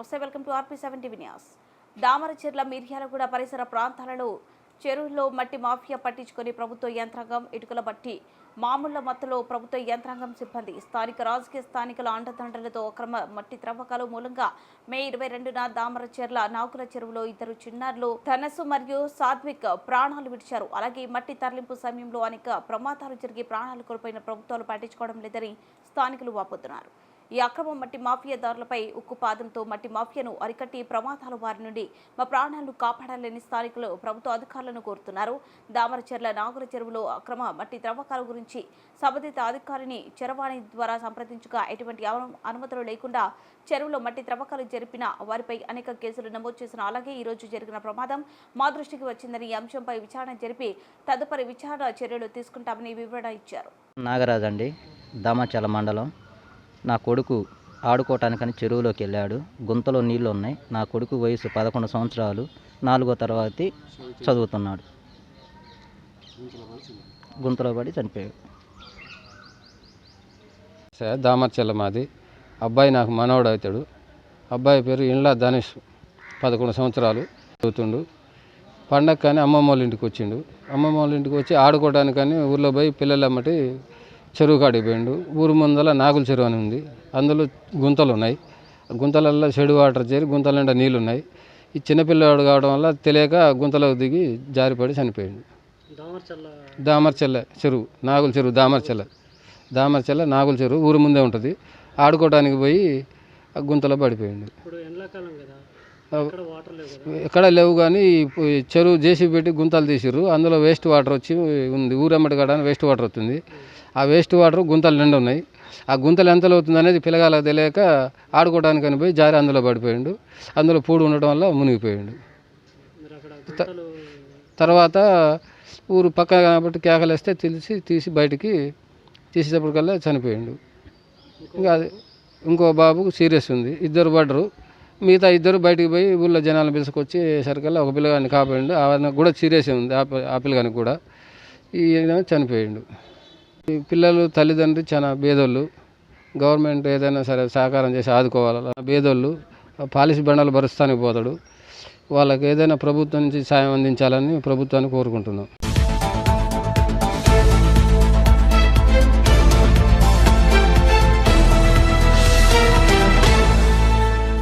నమస్తే, welcome to ఆర్పీ7 TV news. Damaracherla Miryalaguda పరిసర ప్రాంతాలలో చెరువుల్లో మట్టి మాఫియా పట్టించుకొని ప్రభుత్వ యంత్రాంగం ఇటుకల బట్టి మామూళ్ల మత్తులో ప్రభుత్వ యంత్రాంగం సిబ్బంది స్థానికుల అండదండలతో అక్రమ మట్టి త్రవ్వకాలు మూలంగా మే 22న దామరచెర్ల నాగుల చెరువులో ఇద్దరు చిన్నారులు ధనసు మరియు సాత్విక్ ప్రాణాలు విడిచారు. అలాగే మట్టి తరలింపు సమయంలో అనేక ప్రమాదాలు జరిగి ప్రాణాలు కోల్పోయిన ప్రభుత్వాలు పట్టించుకోవడం లేదని స్థానికులు వాపోతున్నారు. ఈ అక్రమ మట్టి మాఫియాదారులపై ఉక్కుపాదంతో మట్టి మాఫియాను అరికట్టి ప్రమాదాల వారి నుండి మా ప్రాణాలను కాపాడాలని స్థానికులు ప్రభుత్వ అధికారులను కోరుతున్నారు. దామరచెర్ల నాగుల చెరువులో అక్రమ మట్టి త్రవ్వకాల గురించి సంబంధిత అధికారిని చరవాణి ద్వారా సంప్రదించగా ఎటువంటి అనుమతులు లేకుండా చెరువులో మట్టి త్రవ్వకాలు జరిపిన వారిపై అనేక కేసులు నమోదు చేసిన. అలాగే ఈ రోజు జరిగిన ప్రమాదం మా దృష్టికి వచ్చిందని ఈ అంశంపై విచారణ జరిపి తదుపరి విచారణ చర్యలు తీసుకుంటామని వివరణ ఇచ్చారు. నాగరాజు అండి, దామరచెర్ల మండలం. నా కొడుకు ఆడుకోవటానికని చెరువులోకి వెళ్ళాడు. గుంతలో నీళ్ళు ఉన్నాయి. నా కొడుకు వయసు 11 సంవత్సరాలు, 4వ తరగతి చదువుతున్నాడు. గుంతలో పడి చనిపోయాడు. దామరచెర్ల మాది. అబ్బాయి నాకు మనవడు అవుతాడు. అబ్బాయి పేరు ఇండ్ల ధనుష్, 11 సంవత్సరాలు చదువుతుండు. పండగ కానీ అమ్మమ్మ వాళ్ళ ఇంటికి వచ్చిండు. అమ్మమ్మ వాళ్ళ ఇంటికి వచ్చి ఆడుకోవడానికని ఊర్లో పోయి పిల్లలమ్మటి చెరువు కాడికి పోయిండు. ఊరు ముందల నాగుల చెరువు అని ఉంది. అందులో గుంతలు ఉన్నాయి. గుంతలలో చెడు వాటర్ చేరి గుంతల నిండా నీళ్ళు ఉన్నాయి. ఈ చిన్నపిల్లవాడు కావడం వల్ల తెలియక గుంతలోకి దిగి జారిపడి చనిపోయిండు. దామరచెర్ల చెరువు, నాగుల చెరువు, దామరచెర్ల నాగుల చెరువు ఊరు ముందే ఉంటుంది. ఆడుకోవడానికి పోయి గుంతలో పడిపోయిండు. ఎక్కడ లేవు కానీ చెరువు జేసీబీ పెట్టి గుంతలు తీసిర్రు. అందులో వేస్ట్ వాటర్ వచ్చి ఉంది. ఊరమ్మటి కాడ వేస్ట్ వాటర్ వస్తుంది. ఆ వేస్ట్ వాటర్ గుంతలు నిండా ఉన్నాయి. ఆ గుంతలు ఎంతలో అవుతుంది అనేది పిల్లగాళ్ళకి తెలియక ఆడుకోవడానికి పోయి జారి అందులో పడిపోయిండు. అందులో పూడు ఉండటం వల్ల మునిగిపోయిండు. తర్వాత ఊరు పక్కన కాబట్టి కేకలేస్తే తీసి బయటికి తీసేటప్పటికల్లా చనిపోయిండు. ఇంకా ఇంకో బాబుకు సీరియస్ ఉంది. ఇద్దరు పడ్డరు. మిగతా ఇద్దరు బయటికి పోయి ఊళ్ళో జనాలను పిలుచుకొచ్చి సరికల్లా ఒక పిల్లగాన్ని కాపాడిండు. ఆయన కూడా సీరియస్ ఉంది. ఆ పిల్లగానికి కూడా ఈయన చనిపోయిండు. ఈ పిల్లలు తల్లిదండ్రులు చాలా పేదోళ్ళు. గవర్నమెంట్ ఏదైనా సరే సహకారం చేసి ఆదుకోవాలి. పేదోళ్ళు పాలసీ బండలు భరుస్తానికి పోతాడు. వాళ్ళకి ఏదైనా ప్రభుత్వం నుంచి సాయం అందించాలని ప్రభుత్వాన్ని కోరుకుంటున్నాం.